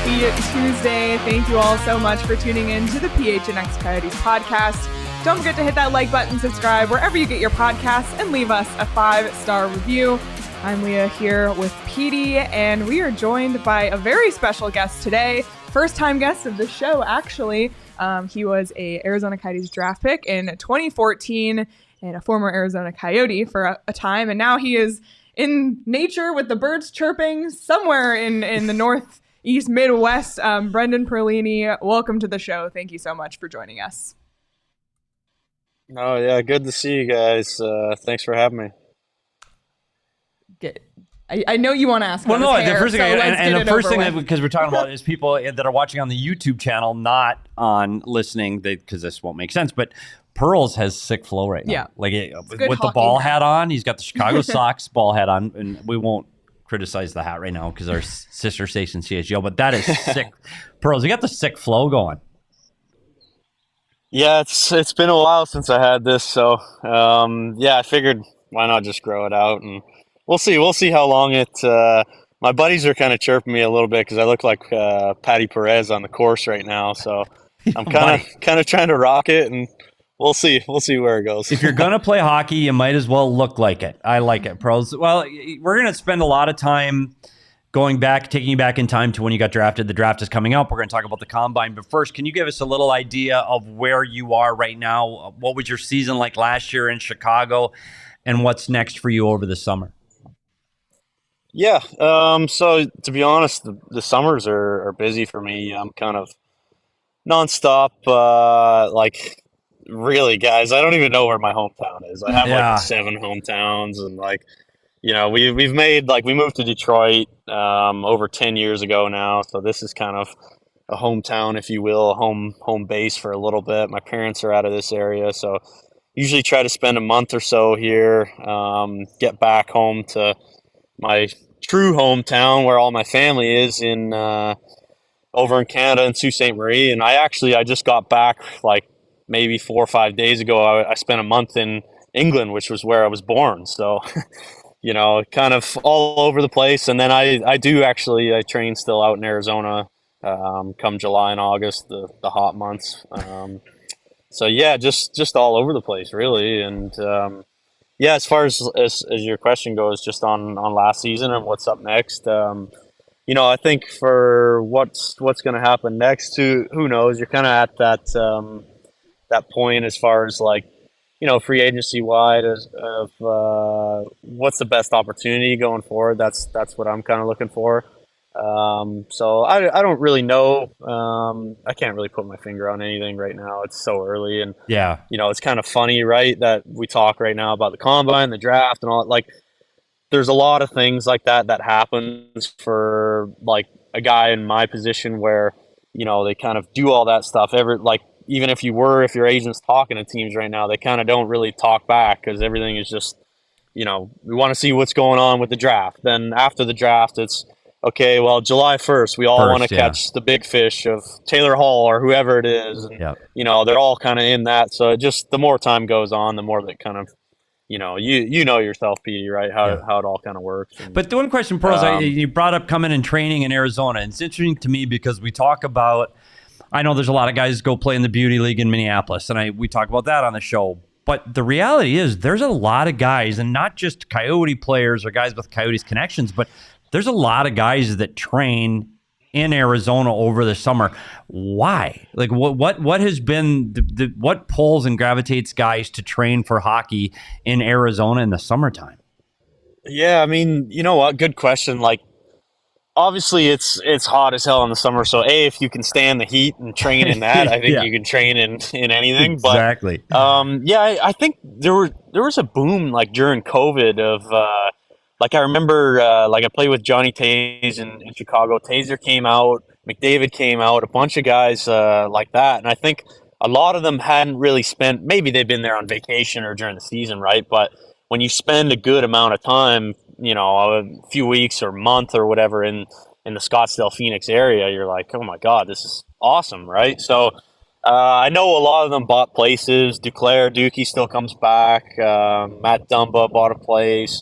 Happy Tuesday. Thank you all so much for tuning in to the PHNX Coyotes Podcast. Don't forget to hit that like button, subscribe wherever you get your podcasts, and leave us a 5-star review. I'm Leah here with Petey, and we are joined by a very special guest today. First-time guest of the show, actually. He was a Arizona Coyotes draft pick in 2014 and a former Arizona Coyote for a time, and now he is in nature with the birds chirping somewhere in the Northeast Midwest. Brendan Perlini, welcome to the show. Thank you so much for joining us. Oh, yeah, good to see you guys. Thanks for having me. I know you want to ask. Well, no, hair, the first thing, so and the first thing that, because we're talking about is people that are watching on the YouTube channel, not on listening, because this won't make sense. But Pearls has sick flow right now. Yeah, like with the ball hat on, he's got the Chicago Sox ball hat on, and we won't criticize the hat right now because our sister station CHGO. But that is sick. Pearls, you got the sick flow going. Yeah, it's been a while since I had this, so yeah, I figured why not just grow it out, and we'll see how long it. My buddies are kind of chirping me a little bit because I look like Patty Perez on the course right now, so I'm kind of trying to rock it, and we'll see where it goes. If you're gonna play hockey, you might as well look like it. I like it, Pearls. Well, we're gonna spend a lot of time taking you back in time to when you got drafted. The draft is coming up. We're going to talk about the Combine. But first, can you give us a little idea of where you are right now? What was your season like last year in Chicago? And what's next for you over the summer? Yeah. So to be honest, the summers are busy for me. I'm kind of nonstop. Like, really, guys, I don't even know where my hometown is. I have like 7 hometowns, and like, you know, we've made, like, we moved to Detroit over 10 years ago now, so this is kind of a hometown, if you will, a home base for a little bit. My parents are out of this area, so usually try to spend a month or so here, get back home to my true hometown where all my family is in over in Canada in Sault Ste. Marie. And I just got back like maybe 4 or 5 days ago. I spent a month in England, which was where I was born, so you know, kind of all over the place. And then I train still out in Arizona come July and August, the hot months. So yeah, just all over the place, really. And yeah, as far as your question goes, just on last season and what's up next, you know, I think for what's going to happen next, who knows? You're kind of at that point as far as, like, you know, free agency wide of what's the best opportunity going forward. That's what I'm kind of looking for. So I don't really know. I can't really put my finger on anything right now. It's so early, and yeah, you know, it's kind of funny, right, that we talk right now about the Combine, the draft, and all. Like, there's a lot of things like that happens for, like, a guy in my position where, you know, they kind of do all that stuff. Even if your agent's talking to teams right now, they kind of don't really talk back because everything is just, you know, we want to see what's going on with the draft. Then after the draft, it's, okay, well, July 1st, we all want to catch the big fish of Taylor Hall or whoever it is. And, you know, they're all kind of in that. So the more time goes on, the more that kind of, you know, you know yourself, Petey, right? How it all kind of works. And, but the one question, Pearls, you brought up coming and training in Arizona. And it's interesting to me because we talk about, I know there's a lot of guys go play in the Beauty League in Minneapolis, and we talk about that on the show. But the reality is there's a lot of guys, and not just Coyote players or guys with Coyotes connections, but there's a lot of guys that train in Arizona over the summer. Why? Like, what has been what pulls and gravitates guys to train for hockey in Arizona in the summertime? Yeah, I mean, you know what? Good question. Like, obviously it's hot as hell in the summer, so if you can stand the heat and train in that, I think you can train in anything. Exactly. But yeah, I think there was a boom, like, during COVID of like, I remember like, I played with Johnny Taze in Chicago. Taser came out, McDavid came out, a bunch of guys like that, and I think a lot of them hadn't really spent, maybe they've been there on vacation or during the season, right? But when you spend a good amount of time, you know, a few weeks or month or whatever in the Scottsdale, Phoenix area, you're like, oh my God, this is awesome, right? So I know a lot of them bought places. Dookie still comes back. Matt Dumba bought a place.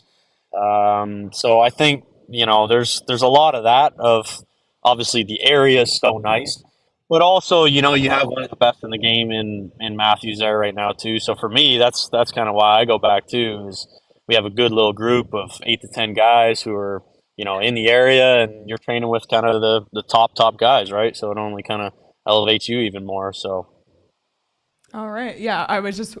So I think, you know, there's a lot of that of obviously the area is so nice, but also, you know, you have one of the best in the game in Matthews there right now too. So for me, that's kind of why I go back too. Is we have a good little group of 8 to 10 guys who are, you know, in the area, and you're training with kind of the top guys, right? So it only kind of elevates you even more. So. All right. Yeah, I was just,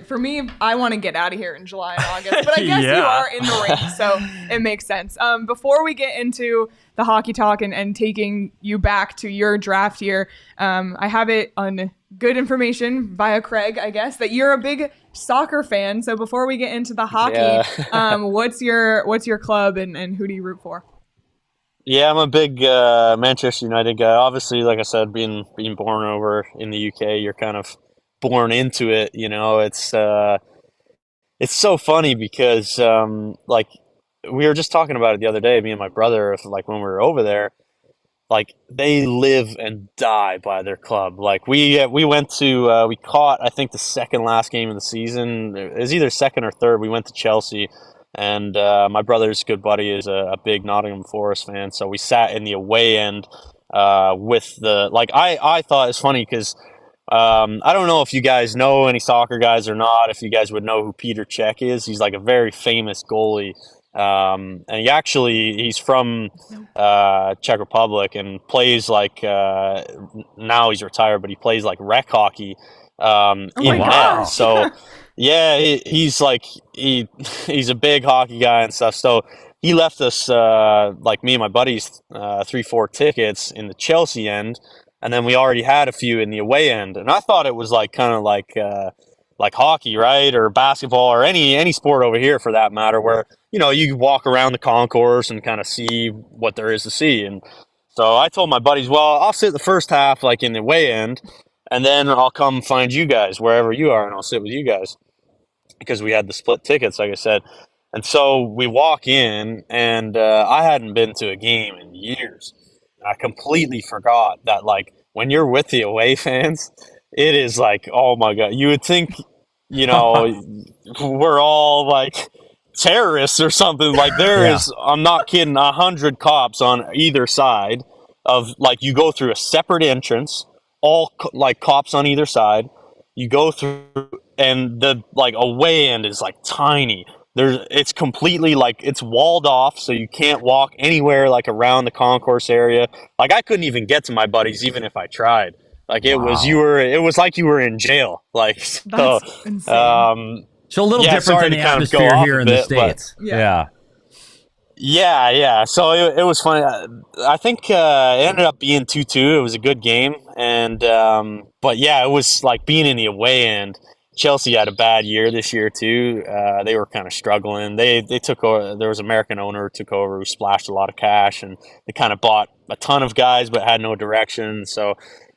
for me, I want to get out of here in July and August, but I guess you are in the ring, so it makes sense. Before we get into the hockey talk and taking you back to your draft year, I have it on good information via Craig, I guess, that you're a big soccer fan. So before we get into the hockey, what's your club and who do you root for? Yeah, I'm a big Manchester United guy. Obviously, like I said, being born over in the UK, you're kind of born into it. You know, it's so funny because like we were just talking about it the other day, me and my brother, like when we were over there, like they live and die by their club. Like we went to we caught, I think, the second last game of the season. It was either second or third. We went to Chelsea, and my brother's good buddy is a big Nottingham Forest fan, so we sat in the away end with the, like, I thought it's funny because I don't know if you guys know any soccer guys or not, if you guys would know who Peter Cech is. He's like a very famous goalie. And he's from Czech Republic and plays like, now he's retired, but he plays like rec hockey in net. So yeah, he's a big hockey guy and stuff. So he left us, like me and my buddies, 3-4 tickets in the Chelsea end. And then we already had a few in the away end, and I thought it was like kind of like hockey, right, or basketball, or any sport over here for that matter, where, you know, you walk around the concourse and kind of see what there is to see. And so I told my buddies, well, I'll sit the first half like in the away end, and then I'll come find you guys wherever you are, and I'll sit with you guys, because we had the split tickets, like I said. And so we walk in, and I hadn't been to a game in years. I completely forgot that, like, when you're with the away fans, it is like, oh my God, you would think, you know, we're all like terrorists or something. Like there is, I'm not kidding, 100 cops on either side of, like, you go through a separate entrance, all like cops on either side. You go through, and the like away end is like tiny. It's completely like it's walled off, so you can't walk anywhere like around the concourse area. Like I couldn't even get to my buddies even if I tried. Like it was like you were in jail. Like that's insane. So a little different than the atmosphere here in the States. Yeah. So it was funny. I think it ended up being 2-2. It was a good game, and but yeah, it was like being in the away end. Chelsea had a bad year this year too. They were kind of struggling. They took over. There was an American owner who took over, who splashed a lot of cash, and they kind of bought a ton of guys but had no direction. So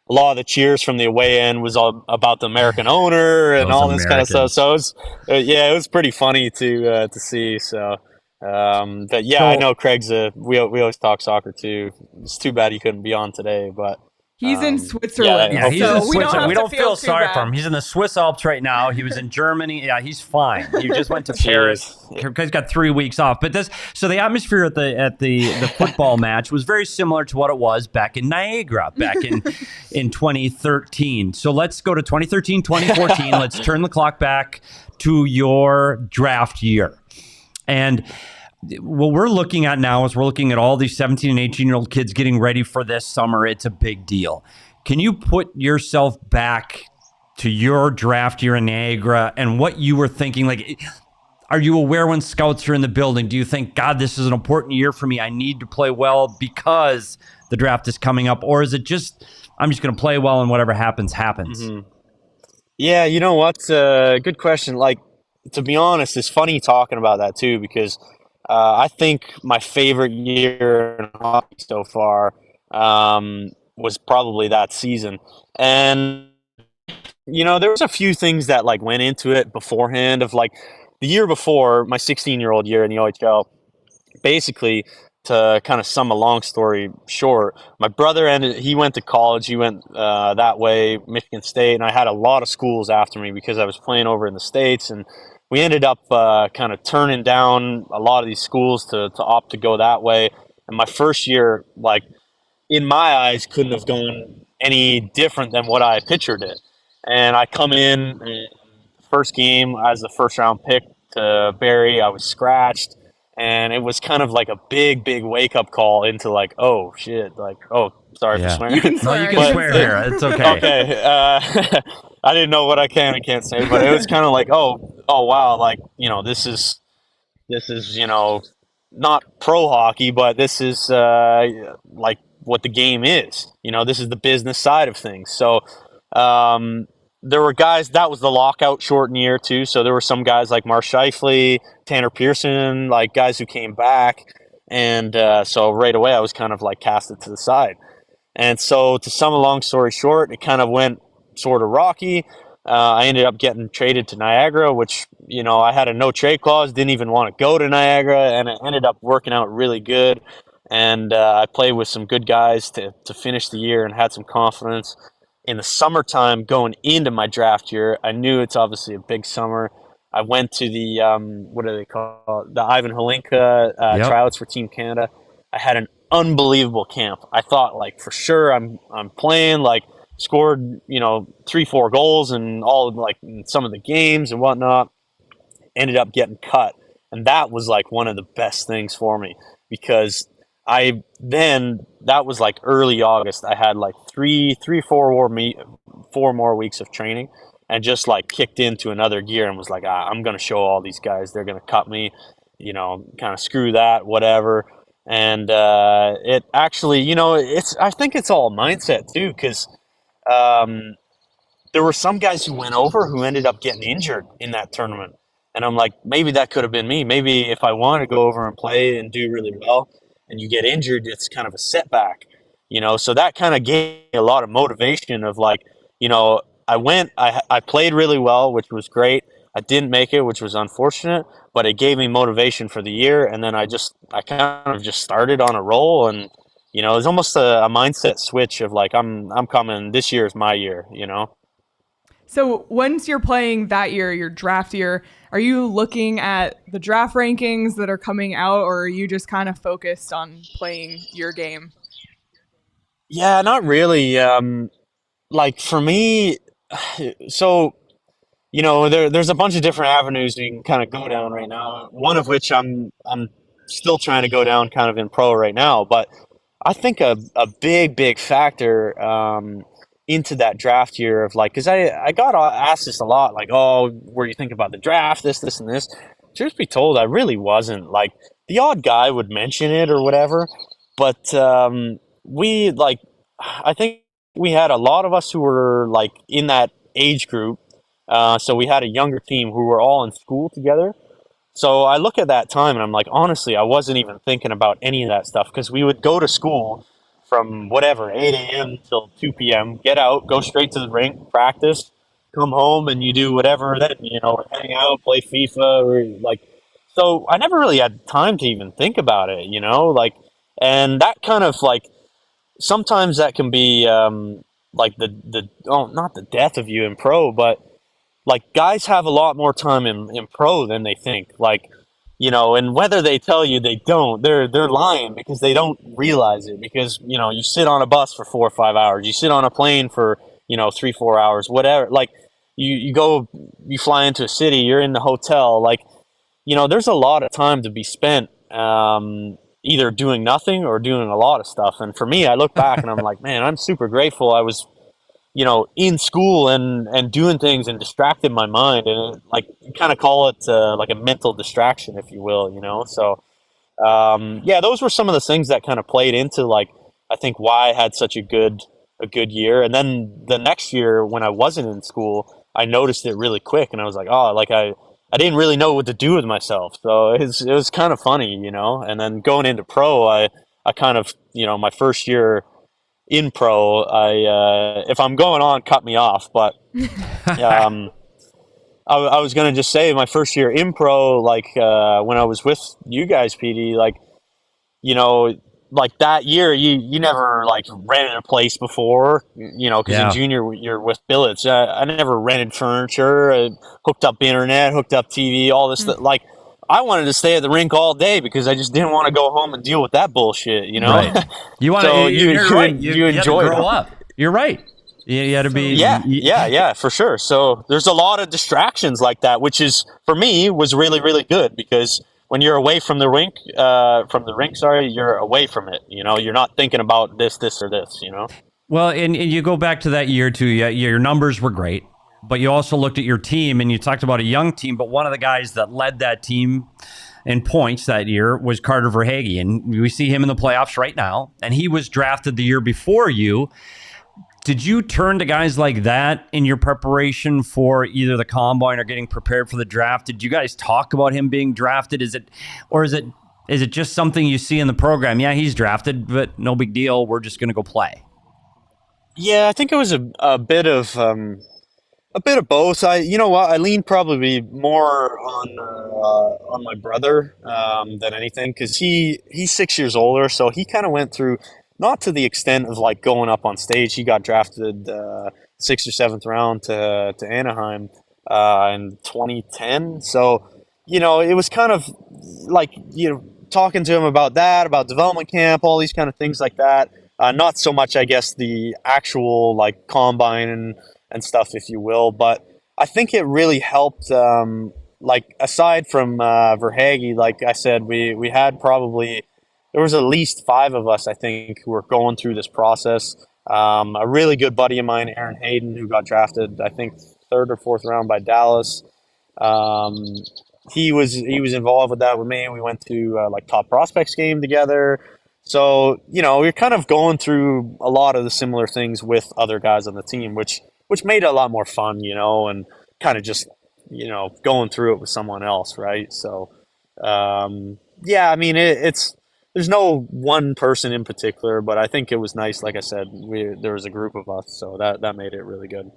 a lot of the cheers from the away end was all about the American owner and all this kind of stuff. So it was pretty funny to see. So but yeah, I know Craig's we always talk soccer too. It's too bad he couldn't be on today, but. He's in Switzerland. Yeah, he's in Switzerland. We don't feel sorry for him. He's in the Swiss Alps right now. He was in Germany. Yeah, he's fine. He just went to Paris. He's got 3 weeks off. But so the atmosphere at the football match was very similar to what it was back in Niagara, back in 2013. So let's go to 2013, 2014. Let's turn the clock back to your draft year. And what we're looking at now is we're looking at all these 17 and 18-year-old kids getting ready for this summer. It's a big deal. Can you put yourself back to your draft year in Niagara and what you were thinking? Like, are you aware when scouts are in the building? Do you think, God, this is an important year for me, I need to play well because the draft is coming up? Or is it just, I'm just going to play well and whatever happens, happens? Mm-hmm. Yeah, you know what? Good question. Like, to be honest, it's funny talking about that too, because I think my favorite year in hockey so far was probably that season. And, you know, there was a few things that like went into it beforehand. Of like the year before, my 16-year-old year in the OHL, basically, to kind of sum a long story short, my brother he went to college. He went that way, Michigan State, and I had a lot of schools after me because I was playing over in the States, and we ended up kind of turning down a lot of these schools to opt to go that way. And my first year, like, in my eyes, couldn't have gone any different than what I pictured it. And I come in first game as the first round pick to Barrie. I was scratched, and it was kind of like a big wake up call into like, oh shit, like, oh, sorry for swearing. You can swear. No, you can swear here. It's okay. Okay. I didn't know what I can and can't say, but it was kind of like, oh wow, like, you know, this is you know, not pro hockey, but this is like what the game is. You know, this is the business side of things. So there were guys, that was the lockout shortened year too. So there were some guys like Mark Scheifele, Tanner Pearson, like guys who came back. And so right away I was kind of like casted to the side. And so to sum a long story short, it kind of went sort of rocky. I ended up getting traded to Niagara, which, you know, I had a no trade clause, didn't even want to go to Niagara, and it ended up working out really good. And I played with some good guys to finish the year and had some confidence. In the summertime, going into my draft year, I knew it's obviously a big summer. I went to the, what do they call it? The Ivan Holinka tryouts for Team Canada. I had an unbelievable camp. I thought, like, for sure I'm playing, like, scored, you know, 3-4 goals and all, like, in some of the games and whatnot. Ended up getting cut. And that was, like, one of the best things for me, because that was like early August. I had like 4 more weeks of training, and just like kicked into another gear and was like, I'm going to show all these guys, they're going to cut me, you know, kind of screw that, whatever. And it actually, you know, I think it's all mindset too, because there were some guys who went over who ended up getting injured in that tournament. And I'm like, maybe that could have been me. Maybe if I wanted to go over and play and do really well, and you get injured, it's kind of a setback, you know? So that kind of gave me a lot of motivation of like, you know, I played really well, which was great. I didn't make it, which was unfortunate, but it gave me motivation for the year. And then I kind of just started on a roll, and, you know, it's almost a mindset switch of like, I'm coming, this year is my year, you know? So once you're playing that year, your draft year, are you looking at the draft rankings that are coming out, or are you just kind of focused on playing your game? Yeah, not really. Like for me, so, you know, there's a bunch of different avenues you can kind of go down right now. One of which I'm still trying to go down kind of in pro right now. But I think a big factor into that draft year of like, because I got asked this a lot, like, oh, were you thinking about the draft, this and this? Truth be told, I really wasn't. Like, the odd guy would mention it or whatever, but I think we had a lot of us who were like in that age group. So we had a younger team who were all in school together. So I look at that time and I'm like, honestly, I wasn't even thinking about any of that stuff, because we would go to school from whatever, 8 a.m. till 2 p.m., get out, go straight to the rink, practice, come home, and you do whatever then, you know, hang out, play FIFA, or like, so I never really had time to even think about it, you know, like, and that kind of like, sometimes that can be like not the death of you in pro, but like guys have a lot more time in pro than they think, like, you know, and whether they tell you they don't, they're lying, because they don't realize it. Because, you know, you sit on a bus for 4 or 5 hours, you sit on a plane for, you know, 3-4 hours, whatever. Like you fly into a city, you're in the hotel, like, you know, there's a lot of time to be spent either doing nothing or doing a lot of stuff. And for me, I look back and I'm like, man, I'm super grateful I was, you know, in school and doing things and distracting my mind, and like, you kind of call it like a mental distraction, if you will, you know? So, yeah, those were some of the things that kind of played into like, I think why I had such a good year. And then the next year when I wasn't in school, I noticed it really quick, and I was like, oh, like I didn't really know what to do with myself. So it was kind of funny, you know? And then going into pro, I kind of, you know, my first year in pro, if I'm going on, cut me off. But I was going to just say my first year in pro, like when I was with you guys, Petey, like, you know, like that year, you never like rented a place before, you know, because in junior you're with billets. I never rented furniture, hooked up internet, hooked up TV, all this stuff. Like I wanted to stay at the rink all day because I just didn't want to go home and deal with that bullshit, you know? Right. You want to, So you're right. You had to enjoy grow it. up. You're right. You had to be. Yeah, for sure. So there's a lot of distractions like that, which is, for me, was really, really good because when you're away from the rink, you're away from it. You know, you're not thinking about this, or this, you know? Well, and you go back to that year too. Yeah, your numbers were great, but you also looked at your team and you talked about a young team. But one of the guys that led that team in points that year was Carter Verhaeghe, and we see him in the playoffs right now. And he was drafted the year before you. Did you turn to guys like that in your preparation for either the combine or getting prepared for the draft? Did you guys talk about him being drafted? Is it just something you see in the program? Yeah, he's drafted, but no big deal. We're just going to go play. Yeah, I think it was a bit of both. I lean probably more on my brother than anything because he's 6 years older, so he kind of went through, not to the extent of like going up on stage. He got drafted 6th or 7th round to Anaheim in 2010. So it was kind of like talking to him about that, about development camp, all these kind of things like that. Not so much, I guess, the actual like combine and stuff, if you will. But I think it really helped, like aside from Verhaeghe, like I said, we had probably, there was at least 5 of us, I think, who were going through this process. A really good buddy of mine, Aaron Hayden, who got drafted, I think, 3rd or 4th round by Dallas. He was involved with that with me. We went to like Top Prospects game together. So, we're kind of going through a lot of the similar things with other guys on the team, which made it a lot more fun, and kind of just, going through it with someone else, right? So, yeah, I mean, there's no one person in particular, but I think it was nice. Like I said, there was a group of us, so that made it really good.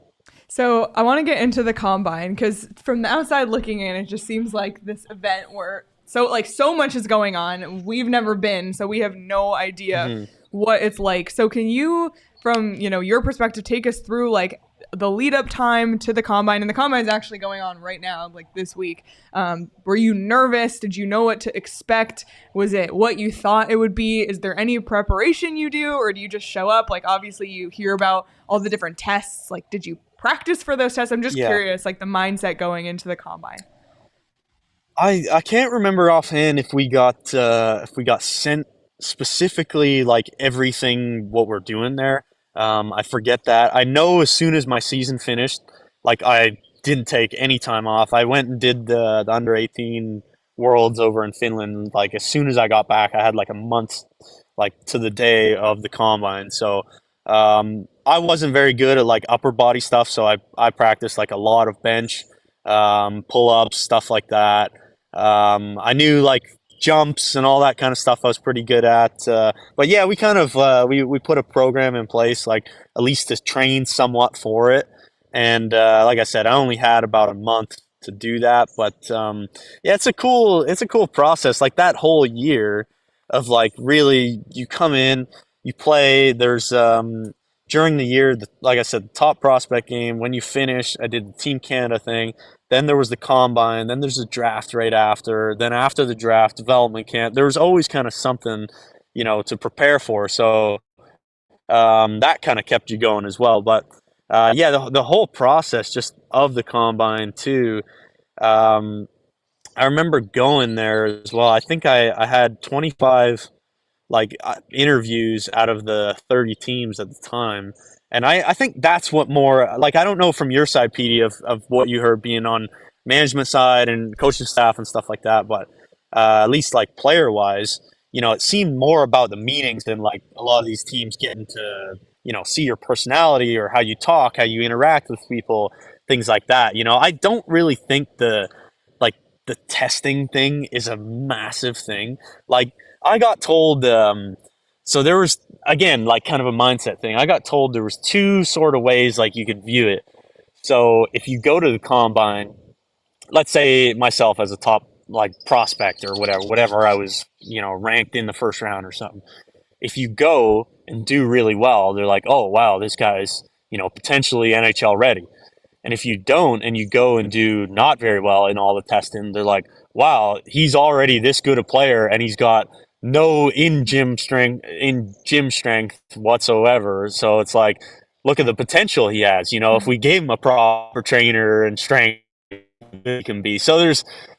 So I want to get into the combine because from the outside looking in, it just seems like this event where so much is going on. We've never been, so we have no idea what it's like. So can you, from your perspective, take us through like the lead up time to the combine? And the combine's actually going on right now, like this week. Were you nervous? Did you know what to expect? Was it what you thought it would be? Is there any preparation you do, or do you just show up? Like obviously you hear about all the different tests. Like did you practice for those tests? I'm just curious, like the mindset going into the combine. I can't remember offhand if we got sent specifically like everything what we're doing there. I forget that. I know as soon as my season finished, like I didn't take any time off. I went and did the under 18 Worlds over in Finland. Like as soon as I got back, I had like a month, like to the day of the combine. So I wasn't very good at like upper body stuff, so I practiced like a lot of bench, pull-ups, stuff like that. I knew like jumps and all that kind of stuff I was pretty good at. But yeah, we kind of we put a program in place, like at least to train somewhat for it. And like I said, I only had about a month to do that. But yeah, it's a cool process. Like that whole year of like really, you come in, you play. There's during the year, like I said, the top prospect game. When you finish, I did the Team Canada thing. Then there was the combine. Then there's the draft right after. Then after the draft, development camp. There was always kind of something, to prepare for. So that kind of kept you going as well. But yeah, the whole process just of the combine too. I remember going there as well. I think I had 25 like interviews out of the 30 teams at the time. And I think that's what more, like, I don't know from your side, Petey, of what you heard being on management side and coaching staff and stuff like that. But at least like player wise, it seemed more about the meetings than like a lot of these teams getting to, see your personality or how you talk, how you interact with people, things like that. I don't really think the testing thing is a massive thing. Like I got told, so there was, again, like kind of a mindset thing. I got told there was 2 sort of ways like you could view it. So if you go to the combine, let's say myself as a top like prospect or whatever I was, ranked in the first round or something. If you go and do really well, they're like, oh wow, this guy's, potentially NHL ready. And if you don't, and you go and do not very well in all the testing, they're like, wow, he's already this good a player, and he's got no in gym strength whatsoever. So it's like, look at the potential he has. If we gave him a proper trainer and strength, he can be. So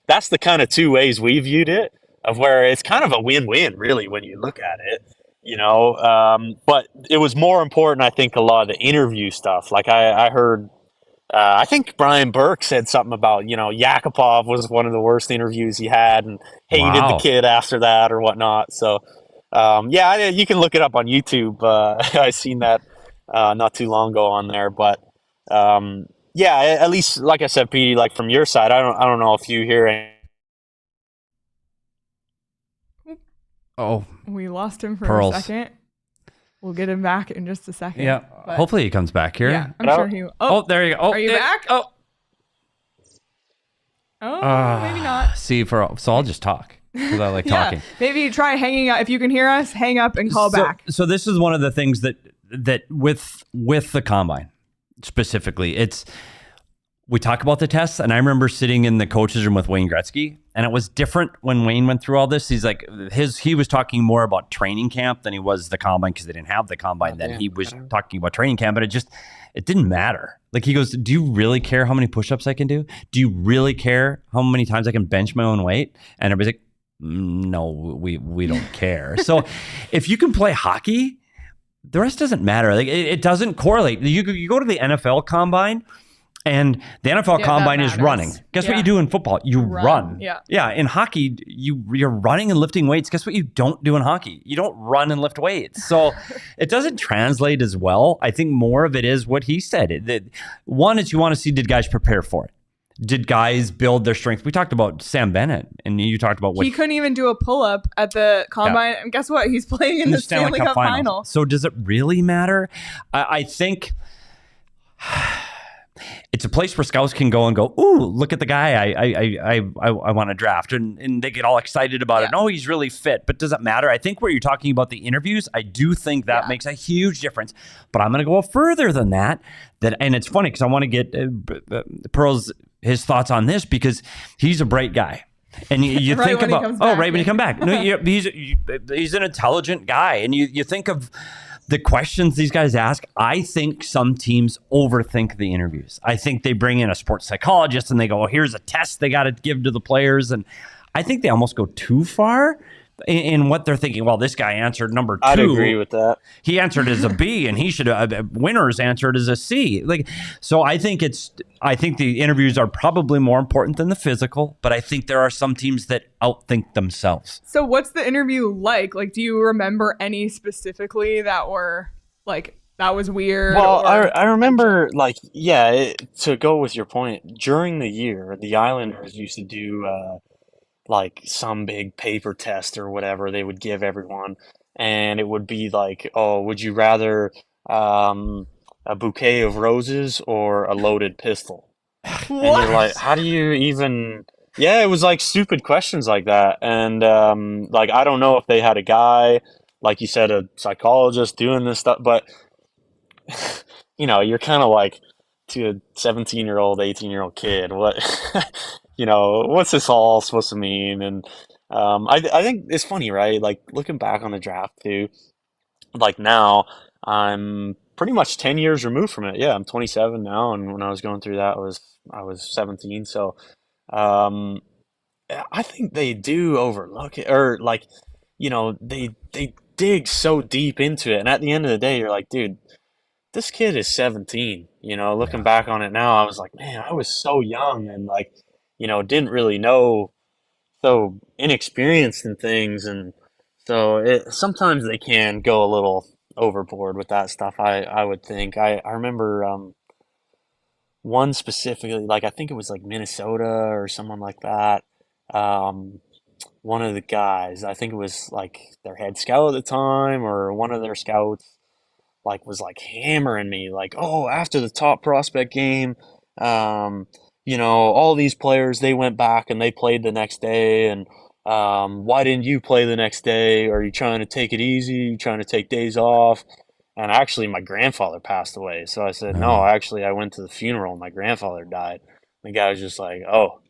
that's the kind of two ways we viewed it, of where it's kind of a win-win, really, when you look at it. But it was more important, I think, a lot of the interview stuff. Like I heard. I think Brian Burke said something about, Yakupov was one of the worst interviews he had and hated the kid after that or whatnot. So, you can look it up on YouTube. I seen that not too long ago on there. But, at least, like I said, Petey, like from your side, I don't know if you hear any. Oh, we lost him for Pearls. a second. We'll get him back in just a second. Yeah, hopefully he comes back here. Yeah, I'm sure he will. Oh, there you go. Are you back? Oh, maybe not. So I'll just talk because I like talking. Maybe try hanging up. If you can hear us, hang up and call back. So this is one of the things that with the Combine specifically, we talk about the tests, and I remember sitting in the coaches room with Wayne Gretzky, and it was different when Wayne went through all this. He's like, he was talking more about training camp than he was the Combine, because they didn't have the Combine then. He was talking about training camp, but it didn't matter. Like, he goes, do you really care how many push-ups I can do? Do you really care how many times I can bench my own weight? And everybody's like, no, we don't care. So if you can play hockey, the rest doesn't matter. Like, it doesn't correlate. You go to the NFL Combine, and the NFL Combine is running. Guess what you do in football? You run. Yeah. In hockey, you're running and lifting weights. Guess what you don't do in hockey? You don't run and lift weights. So it doesn't translate as well. I think more of it is what he said. One is you want to see, did guys prepare for it? Did guys build their strength? We talked about Sam Bennett, and you talked about what he couldn't even do a pull-up at the Combine. And guess what? He's playing in the Stanley Cup final. So does it really matter? I think it's a place where scouts can go and go, ooh, look at the guy I want to draft. And they get all excited about it. No, he's really fit. But does it matter? I think where you're talking about the interviews, I do think that makes a huge difference. But I'm going to go further than that. And it's funny because I want to get Pearl's his thoughts on this, because he's a bright guy. And you right think about, when he come back. No, he's an intelligent guy. And you think of the questions these guys ask. I think some teams overthink the interviews. I think they bring in a sports psychologist and they go, here's a test they got to give to the players. And I think they almost go too far in what they're thinking. Well, this guy answered number 2. I'd agree with that. He answered as a B, and he should winners answered as a C. So I think the interviews are probably more important than the physical, but I think there are some teams that outthink themselves. So what's the interview like? Like, do you remember any specifically that were like, that was weird? Well, I remember, to go with your point, during the year, the Islanders used to do some big paper test or whatever they would give everyone, and it would be like, oh, would you rather a bouquet of roses or a loaded pistol? What? And you're like, how do you even... Yeah, it was like stupid questions like that. And I don't know if they had a guy, like you said, a psychologist doing this stuff, but you're kind of like, to a 17-year-old, 18-year-old kid, what what's this all supposed to mean? And I think it's funny, right? Like, looking back on the draft too, like, now I'm pretty much 10 years removed from it. Yeah, I'm 27 now, and when I was going through that, I was 17. So I think they do overlook it, or they dig so deep into it, and at the end of the day, you're like, dude, this kid is 17. Looking back on it now, I was like, man, I was so young and didn't really know, so inexperienced in things, and so sometimes they can go a little overboard with that stuff. I would think. I remember one specifically, I think it was Minnesota or someone like that. One of the guys, I think it was their head scout at the time, or one of their scouts, was hammering me, oh, after the top prospect game, all these players, they went back and they played the next day, and why didn't you play the next day? Are you trying to take it easy? Are you trying to take days off? And actually, my grandfather passed away. So I said, no, actually, I went to the funeral and my grandfather died. The guy was just like, oh,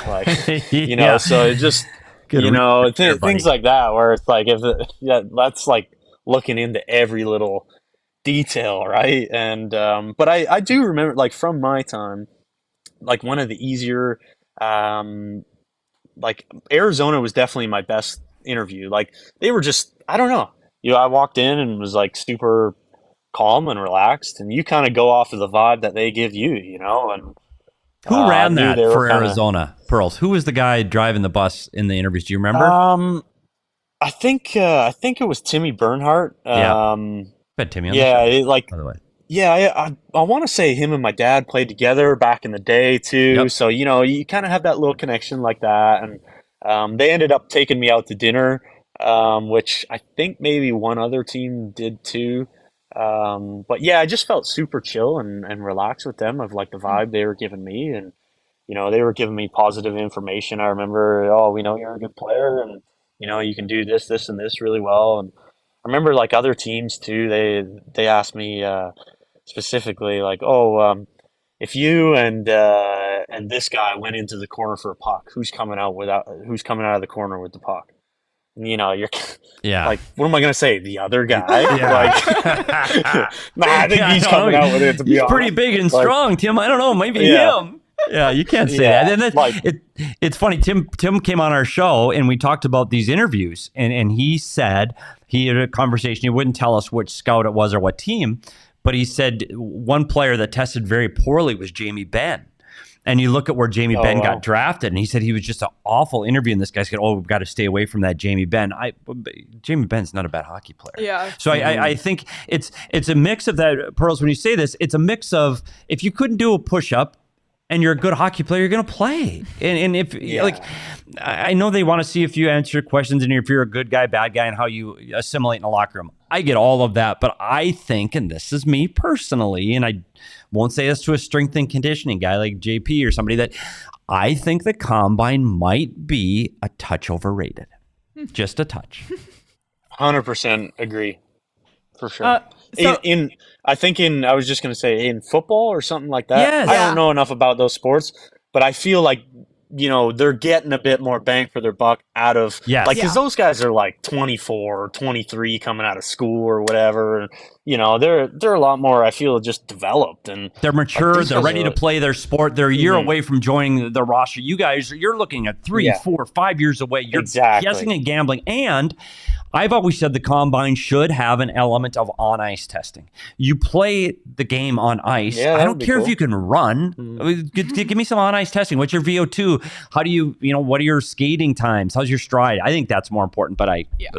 like, Yeah. so it just, Good research there, things buddy. like that, where it's like, that's like looking into every little detail, right? And, but I do remember, like, from my time, like, one of the easier, um, like, Arizona was definitely my best interview. Like, they were just, I don't know. I walked in and was like super calm and relaxed, and you kind of go off of the vibe that they give you, and Who I ran knew they that were for kind of. Arizona, Pearls? Who was the guy driving the bus in the interviews? Do you remember? I think it was Timmy Bernhardt. Yeah. Bet Timmy on the Yeah, show, like by the way. yeah, I want to say him and my dad played together back in the day too. Yep. So you kind of have that little connection like that, and they ended up taking me out to dinner, which I think maybe one other team did too. But yeah, I just felt super chill and relaxed with them of like the vibe they were giving me, and they were giving me positive information. I remember, oh, we know you're a good player, and you can do this, this, and this really well. And I remember like other teams too. They asked me specifically like, oh, if you and this guy went into the corner for a puck, who's coming out of the corner with the puck? And, you're Yeah. like, what am I gonna say? The other guy? Yeah. Nah, I think Yeah, he's I don't coming know. out with it. To be He's honest, pretty big and Like, strong, Tim. I don't know. Maybe yeah, him. Yeah, you can't say yeah, that. And like, it's funny. Tim came on our show and we talked about these interviews, and he said he had a conversation. He wouldn't tell us which scout it was or what team, but he said one player that tested very poorly was Jamie Benn. And you look at where Jamie Benn wow. got drafted, and he said he was just an awful interview. And this guy said, "Oh, we've got to stay away from that Jamie Benn." Jamie Benn's not a bad hockey player. Yeah. So I think it's a mix of that, Pearls. When you say this, it's a mix of if you couldn't do a push up and you're a good hockey player, you're going to play. And if like, I know they want to see if you answer questions and if you're a good guy, bad guy, and how you assimilate in the locker room. I get all of that, but I think, and this is me personally, and I won't say this to a strength and conditioning guy like JP or somebody, that I think the combine might be a touch overrated. Just a touch. 100% agree, for sure. So- I was just gonna say in football or something like that. Yes. I Yeah. don't know enough about those sports, but I feel like they're getting a bit more bang for their buck out of Yes. like because Yeah. those guys are like 24 or 23 coming out of school or whatever. And, they're a lot more. I feel just developed and They're mature. these They're guys ready are- to play their sport. They're a year Mhm. away from joining the roster. You guys, you're looking at 3, Yeah. 4, 5 years away. You're Exactly. guessing and gambling. And I've always said the combine should have an element of on-ice testing. You play the game on ice. Yeah, I that don't would be care if cool. you can run. Mhm. I mean, give me some on-ice testing. What's your VO2? How do you, what are your skating times? How's your stride? I think that's more important, but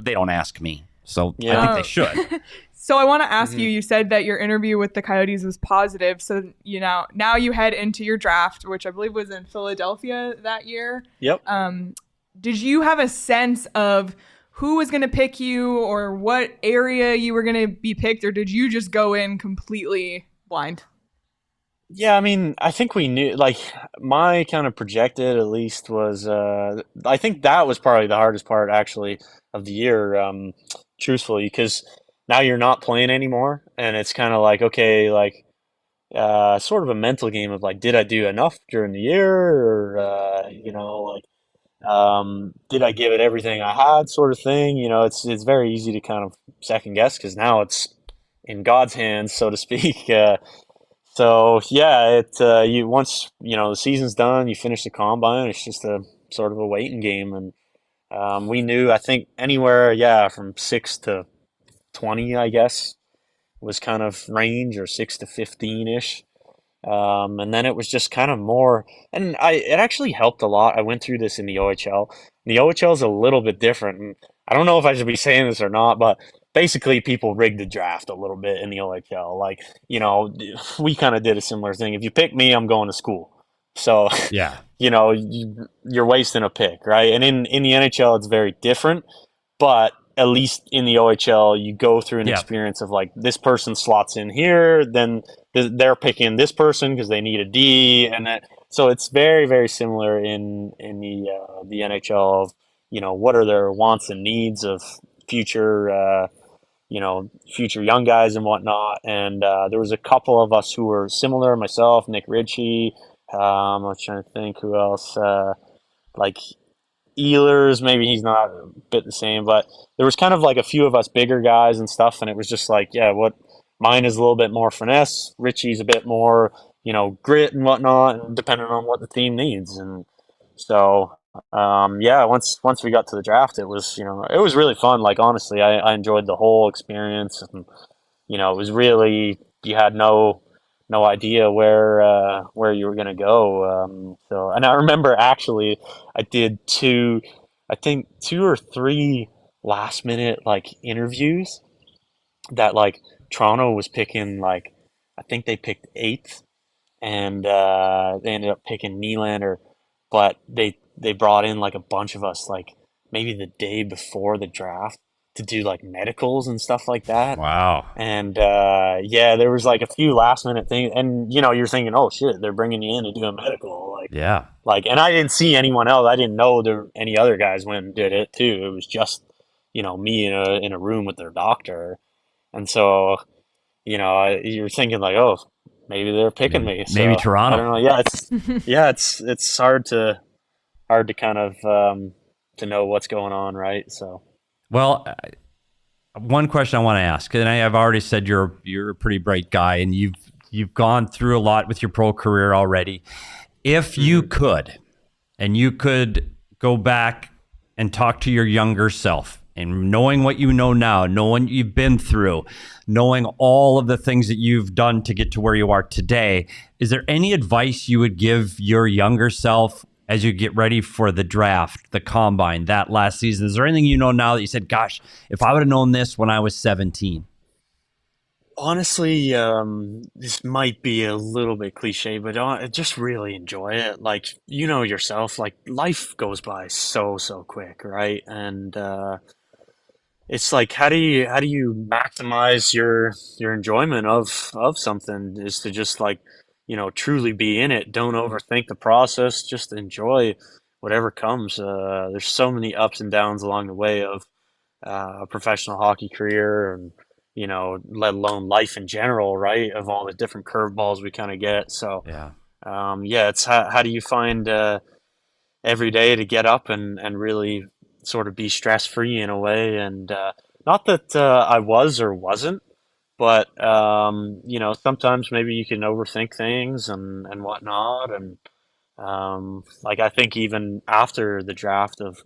they don't ask me. So I Yeah. think they should. So I want to ask Mm-hmm. you, you said that your interview with the Coyotes was positive. So, now you head into your draft, which I believe was in Philadelphia that year. Yep. Did you have a sense of who was going to pick you or what area you were going to be picked, or did you just go in completely blind? Yeah, I mean, I think we knew, like, my kind of projected at least was, I think that was probably the hardest part actually of the year, truthfully, because now you're not playing anymore. And it's kind of like, okay, like, sort of a mental game of like, did I do enough during the year? Or, like, did I give it everything I had sort of thing? It's very easy to kind of second guess because now it's in God's hands, so to speak. So yeah, you once the season's done, you finish the combine. It's just a sort of a waiting game, and we knew I think anywhere from 6 to 20, I guess, was kind of range, or 6 to 15 ish. And then it was just kind of more, and it actually helped a lot. I went through this in the OHL. The OHL is a little bit different, and I don't know if I should be saying this or not, but basically people rigged the draft a little bit in the OHL. Like, we kind of did a similar thing. If you pick me, I'm going to school. So, Yeah. you're wasting a pick, right? And in the NHL, it's very different, but at least in the OHL, you go through an experience of like, this person slots in here, then they're picking this person because they need a D, and that. So it's very, very similar in the NHL of, what are their wants and needs of future future young guys and whatnot. And there was a couple of us who were similar, myself, Nick Ritchie. I'm trying to think who else. Like Ehlers, maybe he's not a bit the same, but there was kind of like a few of us bigger guys and stuff. And it was just like, yeah, what mine is a little bit more finesse. Ritchie's a bit more, grit and whatnot, depending on what the team needs. And so, once we got to the draft, it was really fun. Like, honestly, I enjoyed the whole experience. And, it was really, you had no idea where you were going to go. And I remember actually I did two or three last minute like interviews that like Toronto was picking, like, I think they picked 8th, and they ended up picking Nylander, but they brought in like a bunch of us like maybe the day before the draft to do like medicals and stuff like that. Wow. And there was like a few last minute things, and you're thinking, oh shit, they're bringing you in to do a medical, like, yeah, like, and I didn't see anyone else. I didn't know there were any other guys went and did it too. It was just me in a room with their doctor, and so you're thinking like, oh, maybe they're picking me. So, maybe Toronto. I don't know. Yeah, it's hard to kind of to know what's going on, right? So. Well, one question I want to ask, and I've already said you're a pretty bright guy, and you've gone through a lot with your pro career already. If you could, and you could go back and talk to your younger self, and knowing what you know now, knowing what you've been through, knowing all of the things that you've done to get to where you are today, is there any advice you would give your younger self as you get ready for the draft, the combine, that last season? Is there anything you know now that you said, gosh, if I would have known this when I was 17? Honestly, this might be a little bit cliche, but I just really enjoy it. Like, yourself, like, life goes by so quick, right? And it's like, how do you maximize your enjoyment of something, is to just like, truly be in it. Don't overthink the process. Just enjoy whatever comes. There's so many ups and downs along the way of a professional hockey career, and let alone life in general, right? Of all the different curveballs we kind of get. So it's how do you find every day to get up and really sort of be stress free in a way. And not that I was or wasn't, but sometimes maybe you can overthink things and whatnot. And like, I think even after the draft of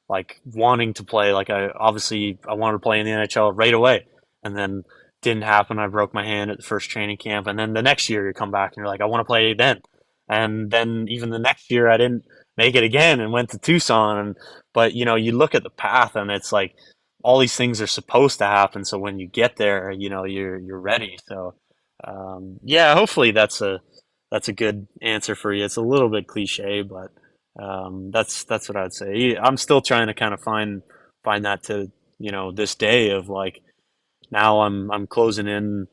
like wanting to play, like, I wanted to play in the NHL right away, and then didn't happen. I broke my hand at the first training camp, and then the next year you come back and you're like, I want to play then. And then even the next year I didn't make it again and went to Tucson. But you look at the path, and it's like, all these things are supposed to happen. So when you get there, you're ready. So, hopefully that's a good answer for you. It's a little bit cliche, but that's what I'd say. I'm still trying to kind of find that to, this day of like, now I'm closing in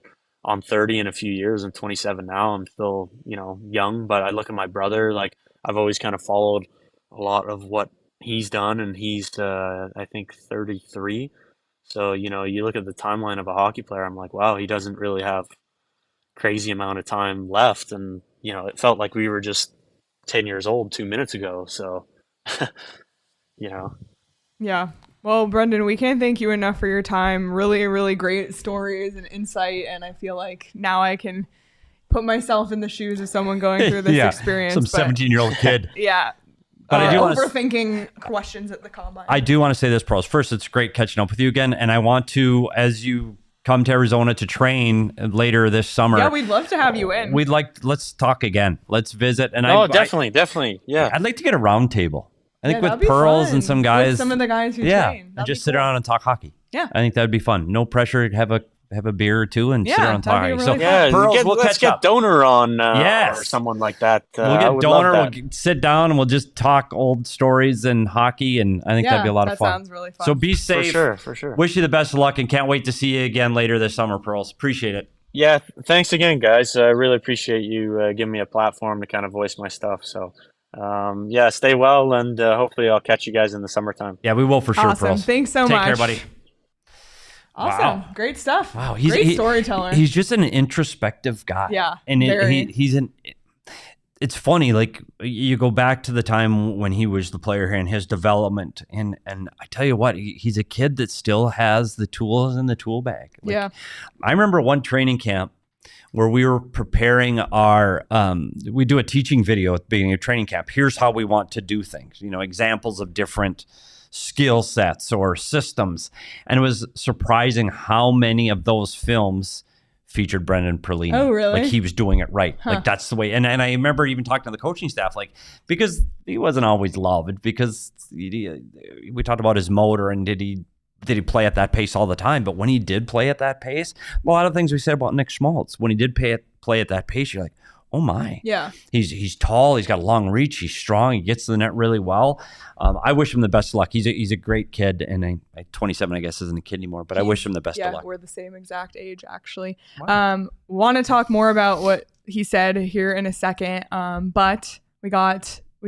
on 30 in a few years. I'm 27 now. I'm still, young, but I look at my brother, like, I've always kind of followed a lot of what he's done, and he's I think 33. So you look at the timeline of a hockey player, I'm like, wow, he doesn't really have crazy amount of time left. And it felt like we were just 10 years old 2 minutes ago. So yeah. Well, Brendan, we can't thank you enough for your time. Really, really great stories and insight, and I feel like now I can put myself in the shoes of someone going through this experience. Some 17-year-old kid. Yeah. But I do overthinking questions at the combine. I do want to say this, pros. First, it's great catching up with you again, and I want to, as you come to Arizona to train later this summer. Yeah, we'd love to have you in. Let's talk again. Let's visit. And definitely. Yeah. I'd like to get a round table. I think with Pearls and some guys. With some of the guys who train. And just sit around and talk hockey. Yeah. I think that'd be fun. No pressure. Have a beer or two and sit around and talk hockey. Really Pearls, let's get Donor on or someone like that. We'll get Donor. We'll sit down and we'll just talk old stories and hockey, and I think that'd be a lot of fun. That sounds really fun. So be safe. For sure. Wish you the best of luck, and can't wait to see you again later this summer, Pearls. Appreciate it. Yeah, thanks again, guys. I really appreciate you giving me a platform to kind of voice my stuff. So, stay well, and hopefully I'll catch you guys in the summertime. Yeah, we will for sure, awesome. Pearls. Thanks so much. Take care, buddy. Awesome. Wow. Great stuff. Wow. Great storyteller. He's just an introspective guy. Yeah. And it's funny, like you go back to the time when he was the player here and his development. And I tell you what, he's a kid that still has the tools in the tool bag. Like, yeah. I remember one training camp where we were preparing our, we do a teaching video at the beginning of training camp. Here's how we want to do things, examples of different skill sets or systems. And it was surprising how many of those films featured Brendan Perlini. Oh, really? Like he was doing it right. Huh. Like that's the way. And I remember even talking to the coaching staff, like, because he wasn't always loved, because we talked about his motor and did he play at that pace all the time? But when he did play at that pace, a lot of things we said about Nick Schmaltz, when he did play at that pace, you're like, oh my. Yeah. He's tall. He's got a long reach. He's strong. He gets to the net really well. I wish him the best of luck. He's a great kid. And 27, I guess, isn't a kid anymore, but I wish him the best of luck. Yeah, we're the same exact age, actually. Wow. Want to talk more about what he said here in a second. But we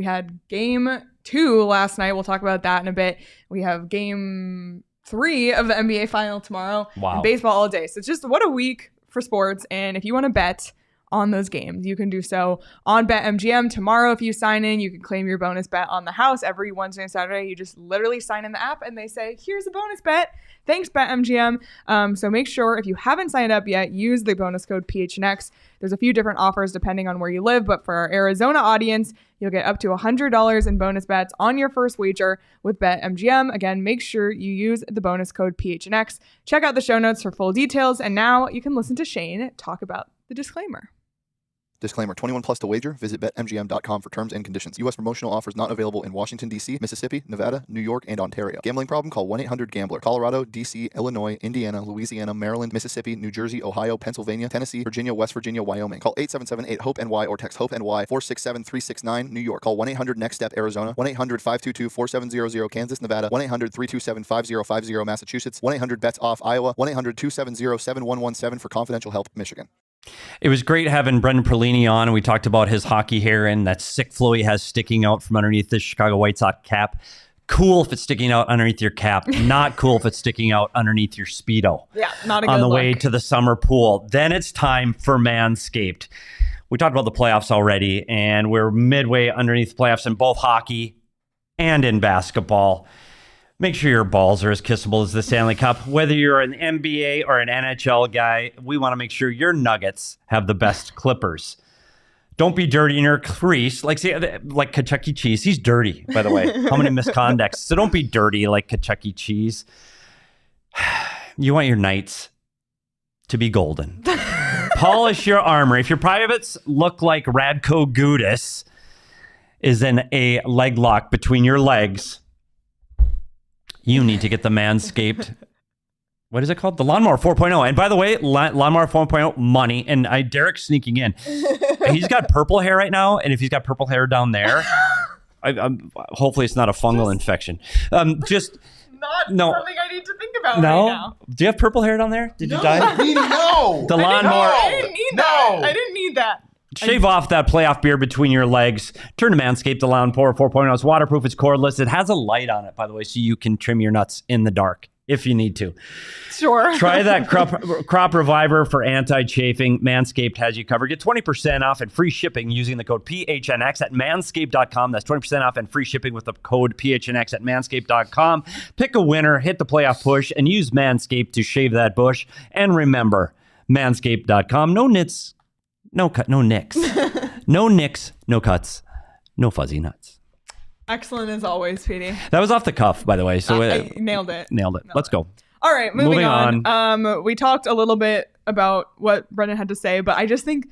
had game 2 last night. We'll talk about that in a bit. We have game 3 of the NBA final tomorrow. Wow. And baseball all day. So it's just what a week for sports. And if you want to bet on those games, you can do so on BetMGM tomorrow. If you sign in, you can claim your bonus bet on the house every Wednesday and Saturday. You just literally sign in the app and they say, here's a bonus bet. Thanks, BetMGM. So make sure if you haven't signed up yet, use the bonus code PHNX. There's a few different offers depending on where you live, but for our Arizona audience, you'll get up to $100 in bonus bets on your first wager with BetMGM. Again, make sure you use the bonus code PHNX. Check out the show notes for full details. And now you can listen to Shane talk about the disclaimer. Disclaimer, 21 plus to wager. Visit BetMGM.com for terms and conditions. U.S. promotional offers not available in Washington, D.C., Mississippi, Nevada, New York, and Ontario. Gambling problem? Call 1-800-GAMBLER. Colorado, D.C., Illinois, Indiana, Louisiana, Maryland, Mississippi, New Jersey, Ohio, Pennsylvania, Tennessee, Virginia, West Virginia, Wyoming. Call 877-8-HOPE-NY or text HOPE-NY 467-369, New York. Call 1-800-NEXT-STEP, Arizona. 1-800-522-4700, Kansas, Nevada. 1-800-327-5050, Massachusetts. 1-800-BETS-OFF, Iowa. 1-800-270-7117 for confidential help, Michigan. It was great having Brendan Perlini on, and we talked about his hockey hair and that sick flow he has sticking out from underneath the Chicago White Sox cap. Cool if it's sticking out underneath your cap. Not cool if it's sticking out underneath your Speedo. Yeah, not a good on the look. way to the summer pool. Then it's time for Manscaped. We talked about the playoffs already, and we're midway underneath the playoffs in both hockey and in basketball. Make sure your balls are as kissable as the Stanley Cup. Whether you're an NBA or an NHL guy, we want to make sure your nuggets have the best clippers. Don't be dirty in your crease. Like Chuck E. Cheese. He's dirty, by the way. How many misconducts? So don't be dirty like Chuck E. Cheese. You want your nights to be golden. Polish your armor. If your privates look like Radko Gudas is in a leg lock between your legs, you need to get the Manscaped. What is it called? The Lawnmower 4.0. And by the way, Lawnmower 4.0 money. And Derek's sneaking in. He's got purple hair right now. And if he's got purple hair down there, hopefully it's not a fungal infection. Not something I need to think about right now. Do you have purple hair down there? Did you die? No. The Lawnmower. I didn't need that. I didn't need that. Shave off that playoff beard between your legs. Turn to Manscaped, the Lawnmower 4.0. It's waterproof. It's cordless. It has a light on it, by the way, so you can trim your nuts in the dark if you need to. Sure. Try that crop reviver for anti-chafing. Manscaped has you covered. Get 20% off and free shipping using the code PHNX at manscaped.com. That's 20% off and free shipping with the code PHNX at manscaped.com. Pick a winner, hit the playoff push, and use Manscaped to shave that bush. And remember, manscaped.com. No nits. No nicks. No nicks, no cuts, no fuzzy nuts. Excellent as always, Petey. That was off the cuff, by the way. So I nailed it. Let's go. All right, moving on. We talked a little bit about what Brendan had to say, but I just think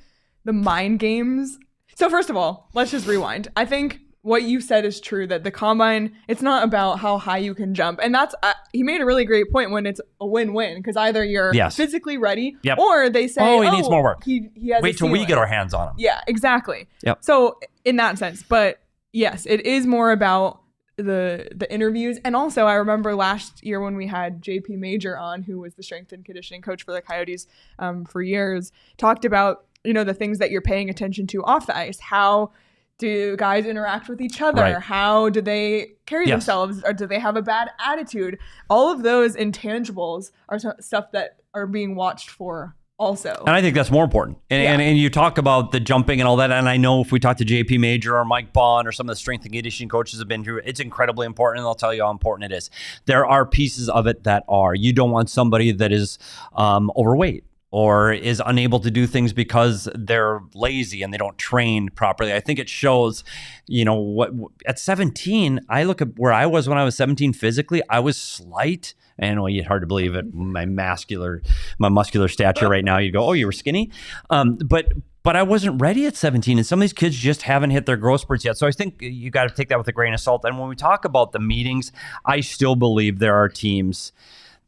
the mind games. So first of all, let's just rewind. I think what you said is true, that the combine, it's not about how high you can jump. And that's, he made a really great point when it's a win-win, because either you're physically ready, or they say, he needs more work. He has Wait till we get our hands on him. Yeah, exactly. Yep. So in that sense, but yes, it is more about the interviews. And also I remember last year when we had JP Major on, who was the strength and conditioning coach for the Coyotes for years, talked about, the things that you're paying attention to off the ice. How do guys interact with each other? Right. How do they carry themselves? Or do they have a bad attitude? All of those intangibles are stuff that are being watched for also. And I think that's more important. And you talk about the jumping and all that. And I know if we talk to JP Major or Mike Bond or some of the strength and conditioning coaches have been here, it's incredibly important. And they'll tell you how important it is. There are pieces of it that are. You don't want somebody that is overweight or is unable to do things because they're lazy and they don't train properly. I think it shows, what at 17, I look at where I was when I was 17 physically, I was slight. I know it's hard to believe it. My muscular stature right now, you go, oh, you were skinny. But I wasn't ready at 17. And some of these kids just haven't hit their growth spurts yet. So I think you got to take that with a grain of salt. And when we talk about the meetings, I still believe there are teams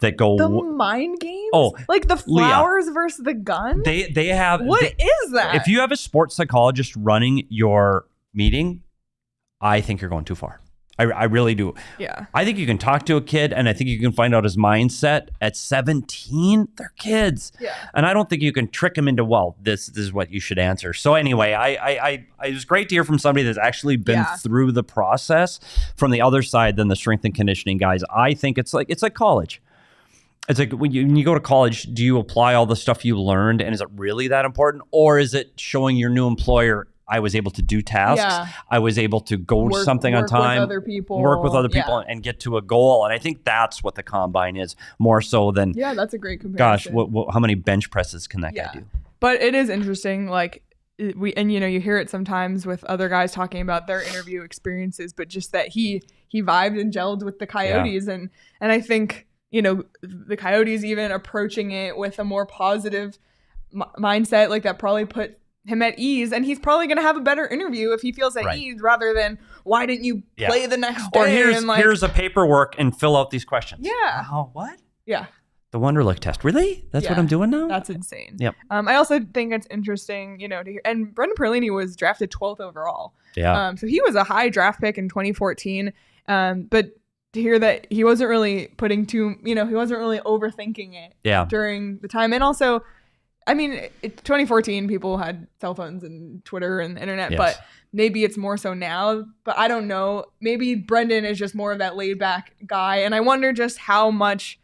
that go the mind games, like the flowers versus the gun. They have is that? If you have a sports psychologist running your meeting, I think you're going too far. I really do. Yeah. I think you can talk to a kid, and I think you can find out his mindset at 17. They're kids. Yeah. And I don't think you can trick them into, this is what you should answer. So anyway, I it was great to hear from somebody that's actually been through the process from the other side than the strength and conditioning guys. I think it's like college. It's like when you go to college, do you apply all the stuff you learned, and is it really that important? Or is it showing your new employer, I was able to do tasks, I was able to go to something on time, work with other people and get to a goal. And I think that's what the combine is, more so than, that's a great comparison. Gosh, how many bench presses can that guy do? But it is interesting, like, you hear it sometimes with other guys talking about their interview experiences, but just that he vibed and gelled with the Coyotes. And I think, the Coyotes even approaching it with a more positive mindset, like that probably put him at ease, and he's probably going to have a better interview if he feels at ease rather than, why didn't you play the next day? Or here's a paperwork and fill out these questions. Yeah. Oh, what? Yeah. The Wonderlic test. Really? That's what I'm doing now? That's insane. Yep. I also think it's interesting, to hear, and Brendan Perlini was drafted 12th overall. Yeah. So he was a high draft pick in 2014. But to hear that he wasn't really he wasn't really overthinking it during the time. And also, 2014, people had cell phones and Twitter and the internet, but maybe it's more so now. But I don't know. Maybe Brendan is just more of that laid back guy. And I wonder just how much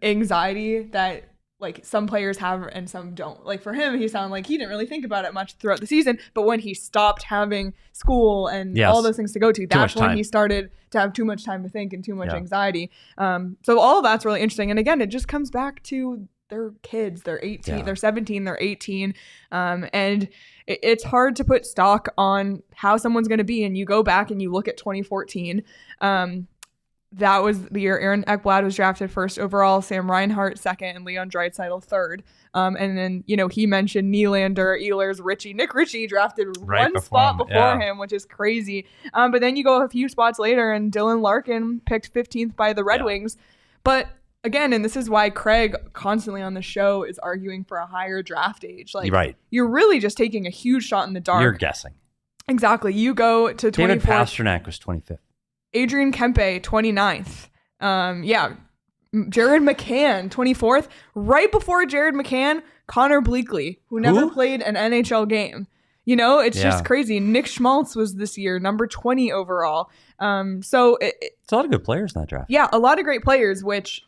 anxiety that like some players have and some don't. Like for him, he sounded like he didn't really think about it much throughout the season. But when he stopped having school and all those things to go to, that's when he started to have too much time to think and too much anxiety. So all of that's really interesting. And again, it just comes back to they're kids. They're 18, they're 17, they're 18. And it's hard to put stock on how someone's going to be. And you go back and you look at 2014. That was the year Aaron Ekblad was drafted first overall, Sam Reinhart second, and Leon Draisaitl third. And then, he mentioned Nylander, Ehlers, Ritchie. Nick Ritchie drafted one spot before him, which is crazy. But then you go a few spots later, and Dylan Larkin picked 15th by the Red Wings. But again, and this is why Craig constantly on the show is arguing for a higher draft age. Like, you're really just taking a huge shot in the dark. You're guessing. Exactly. You go to 24th. David Pastrnak was 25th. Adrian Kempe, 29th. Jared McCann, 24th. Right before Jared McCann, Connor Bleakley, who never played an NHL game. It's just crazy. Nick Schmaltz was this year, number 20 overall. So it's a lot of good players in that draft. Yeah, a lot of great players, which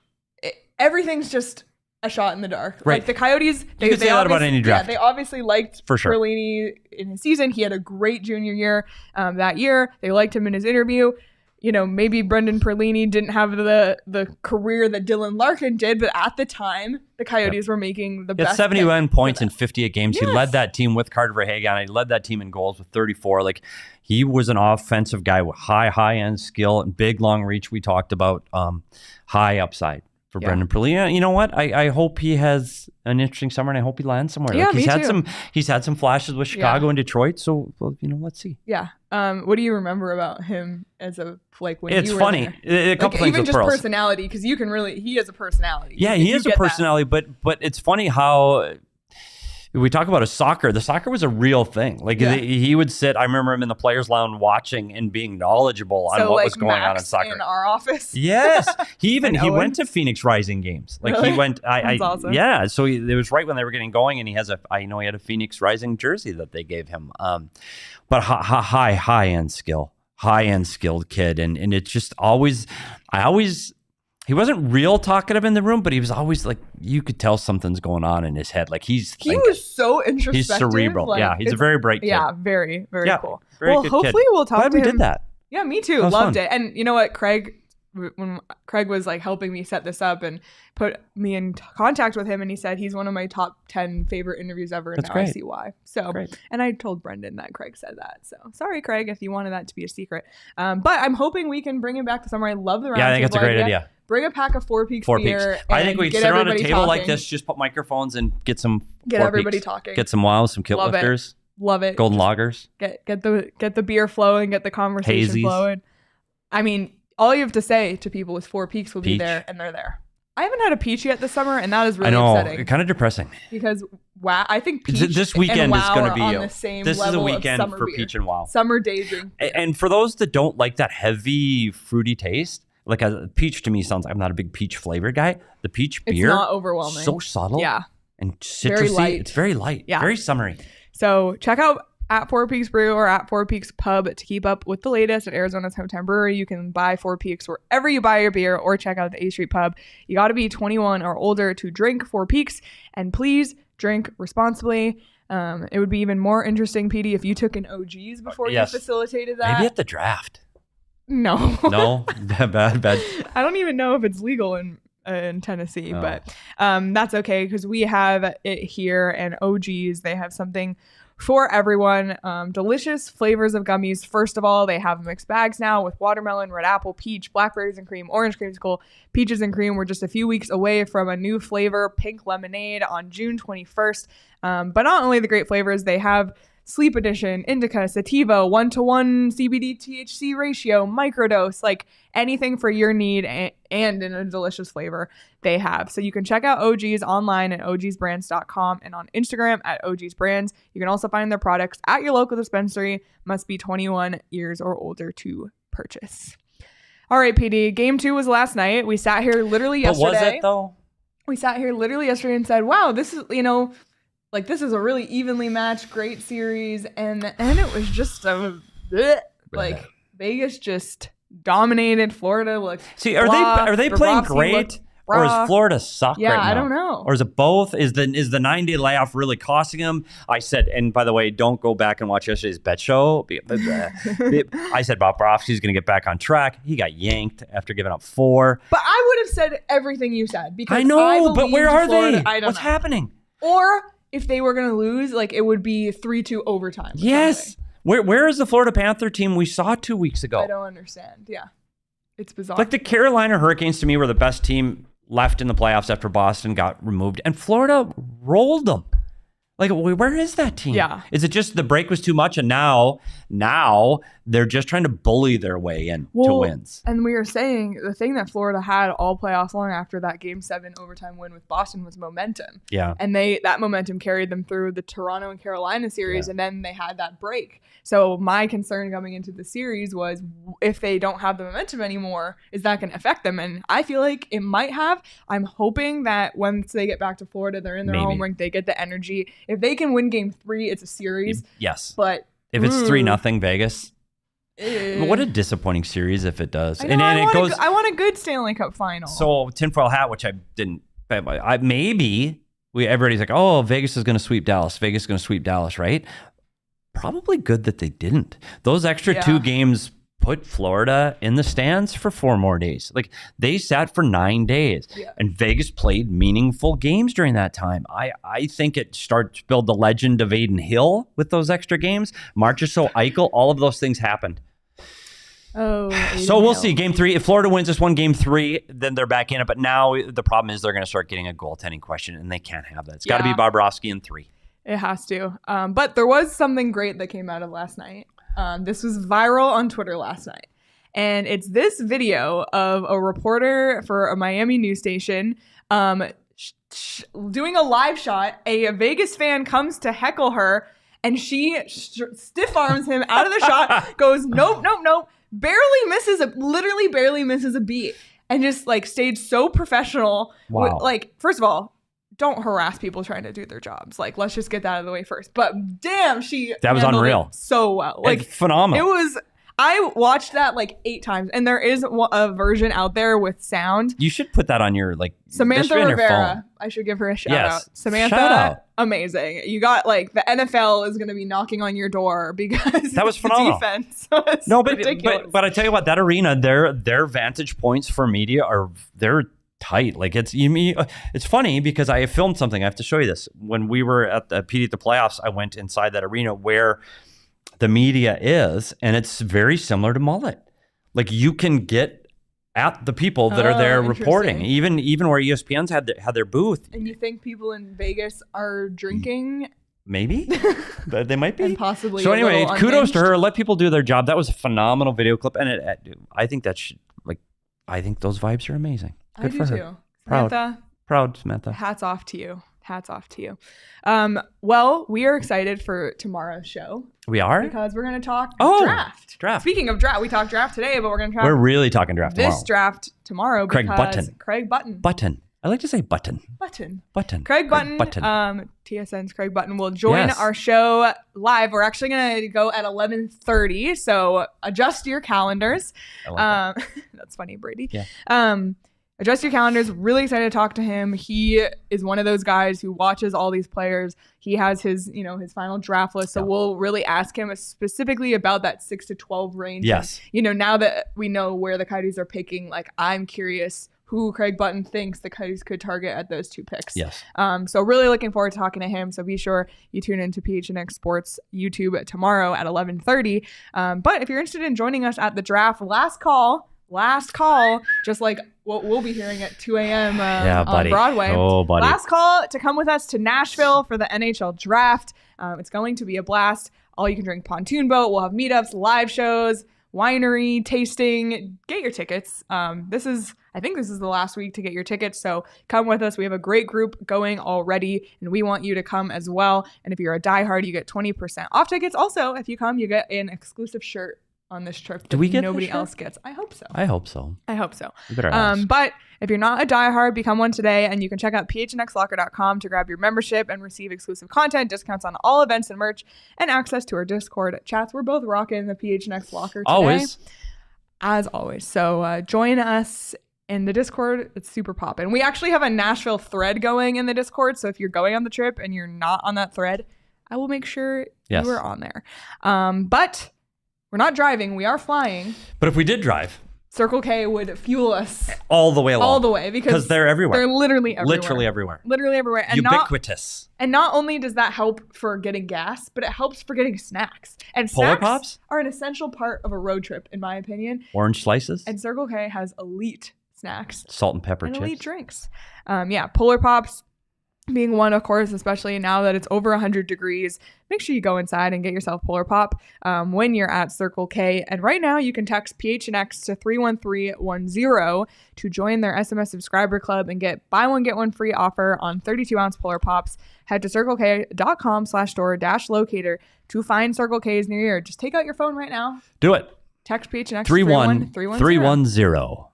everything's just a shot in the dark. Right. Like the Coyotes, you can say that about any draft. Yeah, they obviously liked for sure. Perlini in his season. He had a great junior year that year. They liked him in his interview. Maybe Brendan Perlini didn't have the career that Dylan Larkin did, but at the time, the Coyotes were making the best. 71 points in 58 games. Yes. He led that team with Carter Verhaeghe. He led that team in goals with 34. Like, he was an offensive guy with high-end skill and big, long reach. We talked about high upside for Brendan Perlini. You know what? I hope he has an interesting summer, and I hope he lands somewhere. Yeah, he's had some flashes with Chicago and Detroit. So, let's see. Yeah. What do you remember about him as when it's you were funny. There? A couple things even with just Pearls. Personality, because he has a personality. Yeah, he has a personality, but it's funny how we talk about soccer. The soccer was a real thing. Like he would sit. I remember him in the players' lounge watching and being knowledgeable on what was going on in soccer. In our office. Yes, he went to Phoenix Rising games. Like really? He went. Awesome. Yeah. So it was right when they were getting going, and I know he had a Phoenix Rising jersey that they gave him. But high end skill, high end skilled kid, and it's just always. He wasn't real talkative in the room, but he was always like, you could tell something's going on in his head. Like he was so introspective. He's cerebral. Like, he's a very bright kid. Yeah, very, very cool. Very well, good hopefully kid. we'll talk Glad to him. we did that. Yeah, me too. Loved it. And you know what, when Craig was like helping me set this up and put me in contact with him, and he said he's one of my top 10 favorite interviews ever. And now I see why. So, and I told Brendan that Craig said that. So sorry, Craig, if you wanted that to be a secret. But I'm hoping we can bring him back this summer. I love the roundtable. Yeah, I think that's a great idea. Bring a pack of Four Peaks beer. I think we can sit around a table like this, just put microphones and get everybody talking. Get some wows, some kilt lifters. Love it. Golden lagers. Get the beer flowing, get the conversation Hazies. flowing. I mean, all you have to say to people is Four Peaks will be there, and they're there. I haven't had a peach yet this summer, and that is really upsetting. Kind of depressing. Because wow, I think peach this weekend and wow is going to be on the same this level is a weekend of summer for beer. peach and wow. Summer day drink. And for those that don't like that heavy fruity taste, like a peach to me sounds. I'm not a big peach flavor guy. The peach beer, it's not overwhelming. So subtle. Yeah. And citrusy. Very light. It's very light. Yeah. Very summery. So check out at Four Peaks Brew or at Four Peaks Pub to keep up with the latest at Arizona's hometown brewery. You can buy Four Peaks wherever you buy your beer, or check out the A Street Pub. You got to be 21 or older to drink Four Peaks, and please drink responsibly. It would be even more interesting, Petey, if you took an OGs before you facilitated that. Maybe at the draft. No. No? Bad. I don't even know if it's legal in Tennessee, but that's okay because we have it here. And OGs, they have something for everyone. Delicious flavors of gummies. First of all, they have mixed bags now with watermelon, red apple, peach, blackberries and cream, orange creamsicle, peaches and cream. We're just a few weeks away from a new flavor, pink lemonade, on June 21st. But not only the great flavors, they have Sleep Edition, Indica, Sativa, 1-to-1 CBD THC ratio, microdose, like anything for your need and in a delicious flavor they have. So you can check out OGs online at ogsbrands.com and on Instagram at ogsbrands. You can also find their products at your local dispensary. Must be 21 years or older to purchase. All right, PD, game 2 was last night. We sat here literally yesterday. But was it though? We sat here literally yesterday and said, wow, this is, like, this is a really evenly matched, great series. And it was just like Vegas just dominated. Florida looked are they playing great? Or is Florida suck right now? I don't know. Or is it both? Is the 9-day layoff really costing them? I said, and by the way, don't go back and watch yesterday's bet show. I said Bobrovsky's going to get back on track. He got yanked after giving up 4. But I would have said everything you said because I know, but where are Florida. they? What's happening? Or if they were going to lose, like it would be 3-2 overtime. Yes. Where is the Florida Panther team we saw 2 weeks ago? I don't understand. Yeah. It's bizarre. Like the Carolina Hurricanes to me were the best team left in the playoffs after Boston got removed, and Florida rolled them. Like, where is that team? Yeah. Is it just the break was too much, and now they're just trying to bully their way in to wins? And we were saying the thing that Florida had all playoffs long after that Game 7 overtime win with Boston was momentum. Yeah. And that momentum carried them through the Toronto and Carolina series, and then they had that break. So my concern coming into the series was if they don't have the momentum anymore, is that going to affect them? And I feel like it might have. I'm hoping that once they get back to Florida, they're in their home rink, they get the energy. If they can win Game 3, it's a series. Yes. But if it's 3-0 Vegas, what a disappointing series if it does. I want a good Stanley Cup final. So tinfoil hat, which I didn't. Everybody's like, oh, Vegas is going to sweep Dallas. Vegas is going to sweep Dallas, right? Probably good that they didn't. Those extra 2 games put Florida in the stands for 4 more days. Like they sat for 9 days, and Vegas played meaningful games during that time. I think it starts to build the legend of Aiden Hill with those extra games. Marchessault, Eichel, all of those things happened. So we'll see. Game 3. If Florida wins this one, Game 3, then they're back in it. But now the problem is they're going to start getting a goaltending question, and they can't have that. It's got to be Bobrovsky in 3. It has to. But there was something great that came out of last night. This was viral on Twitter last night. And it's this video of a reporter for a Miami news station doing a live shot. A Vegas fan comes to heckle her, and she stiff arms him out of the shot, goes, nope, literally barely misses a beat, and just like stayed so professional. Wow. Like, first of all, don't harass people trying to do their jobs. Like, let's just get that out of the way first. But damn, that was unreal. So well. Like, it's phenomenal. It was. I watched that like 8 times, and there is a version out there with sound. You should put that on your Samantha on your Rivera. phone. I should give her a shout out. Samantha, shout out. Amazing. You got like the NFL is going to be knocking on your door because that was phenomenal. Defense. No, ridiculous. but I tell you what, that arena, their vantage points for media they're tight. Like it's funny because I filmed something. I have to show you this. When we were at the Petey at the playoffs, I went inside that arena where the media is, and it's very similar to Mullet. Like you can get at the people that are there reporting, even where ESPN's had their booth. And you think people in Vegas are drinking? Maybe they might be, and possibly. So anyway, kudos to her. Let people do their job. That was a phenomenal video clip, and I think I think those vibes are amazing. Good for her. Too. Proud Samantha. Hats off to you. Well, we are excited for tomorrow's show. We are? Because we're going to talk draft. Speaking of draft, we talked draft today, but we're going to talk. We're really talking draft tomorrow. This draft tomorrow because Craig Button. I like to say Button. Craig Button. TSN's Craig Button will join our show live. We're actually going to go at 11:30, so adjust your calendars. I like that. That's funny, Brady. Yeah. Adjust your calendars. Really excited to talk to him. He is one of those guys who watches all these players. He has his final draft list. So we'll really ask him specifically about that 6 to 12 range. Yes. And, now that we know where the Coyotes are picking, like I'm curious who Craig Button thinks the Coyotes could target at those 2 picks. Yes. So really looking forward to talking to him. So be sure you tune into PHNX Sports YouTube tomorrow at 11:30. But if you're interested in joining us at the draft, last call, just like what we'll be hearing at 2 a.m. On Broadway. Oh, buddy. Last call to come with us to Nashville for the NHL draft. It's going to be a blast. All you can drink pontoon boat. We'll have meetups, live shows, winery, tasting. Get your tickets. I think this is the last week to get your tickets. So come with us. We have a great group going already, and we want you to come as well. And if you're a diehard, you get 20% off tickets. Also, if you come, you get an exclusive shirt on this trip. Do we get nobody else gets? I hope so. You better ask. But if you're not a diehard, become one today, and you can check out phnxlocker.com to grab your membership and receive exclusive content, discounts on all events and merch, and access to our Discord chats. We're both rocking the PHNX Locker today. As always. So join us in the Discord. It's super poppin'. We actually have a Nashville thread going in the Discord, so if you're going on the trip and you're not on that thread, I will make sure you are on there. But we're not driving. We are flying. But if we did drive, Circle K would fuel us all the way along. All the way because they're everywhere. They're literally everywhere. Literally everywhere. And ubiquitous. Not only does that help for getting gas, but it helps for getting snacks. And Polar snacks Pops are an essential part of a road trip, in my opinion. Orange slices. And Circle K has elite snacks. Salt and pepper and chips. Elite drinks. Polar Pops being one, of course, especially now that it's over 100 degrees. Make sure you go inside and get yourself Polar Pop when you're at Circle K. And right now you can text PHNX to 31310 to join their SMS subscriber club and get buy one, get one free offer on 32-ounce Polar Pops. Head to circlek.com/store-locator to find Circle K's near you. Just take out your phone right now. Do it. Text PHNX 31310.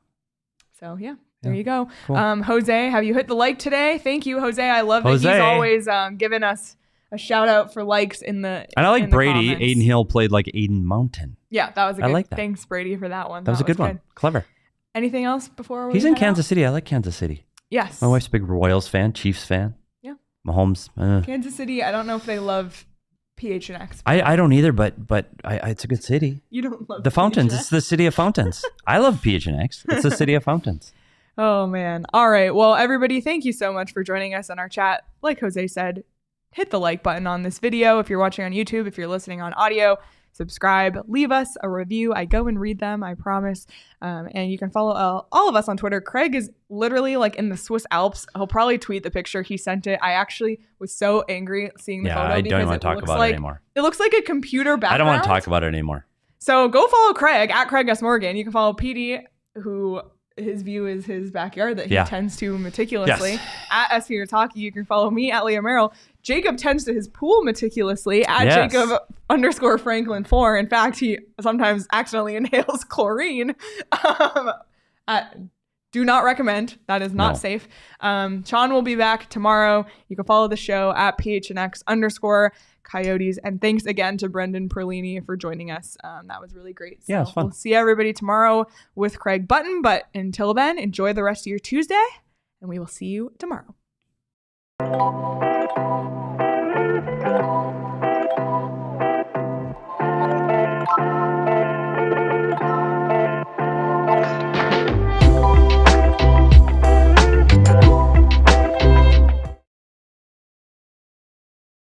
So, yeah. There you go. Cool. Jose, have you hit the like today? Thank you, Jose. I love that he's always giving us a shout out for likes in the And I like Brady. Comments. Aiden Hill played like Aiden Mountain. Yeah, that was a good. I like that. Thanks, Brady, for that one. That was a good one. Clever. Anything else before we He's in Kansas City. I like Kansas City. Yes. My wife's a big Royals fan, Chiefs fan. Yeah. Mahomes. Kansas City, I don't know if they love PHNX. I don't either, but it's a good city. You don't love the fountains. PHNX? It's the city of fountains. I love PHNX. It's the city of fountains. Oh, man. All right. Well, everybody, thank you so much for joining us on our chat. Like Jose said, hit the like button on this video. If you're watching on YouTube, if you're listening on audio, subscribe, leave us a review. I go and read them, I promise. And you can follow all of us on Twitter. Craig is literally like in the Swiss Alps. He'll probably tweet the picture. He sent it. I actually was so angry seeing the photo. I don't want to talk about it anymore. It looks like a computer background. I don't want to talk about it anymore. So go follow Craig at Craig S. Morgan. You can follow Petey, who his view is his backyard that he Yeah. tends to meticulously. Yes. At SP Talkie, you can follow me at Leah Merrill. Jacob tends to his pool meticulously at Yes. Jacob_Franklin4. In fact, he sometimes accidentally inhales chlorine. Do not recommend. That is not No. safe. Sean will be back tomorrow. You can follow the show at PHNX_Coyotes. And thanks again to Brendan Perlini for joining us. That was really great. Yeah, it was fun. We'll see everybody tomorrow with Craig Button. But until then, enjoy the rest of your Tuesday, and we will see you tomorrow.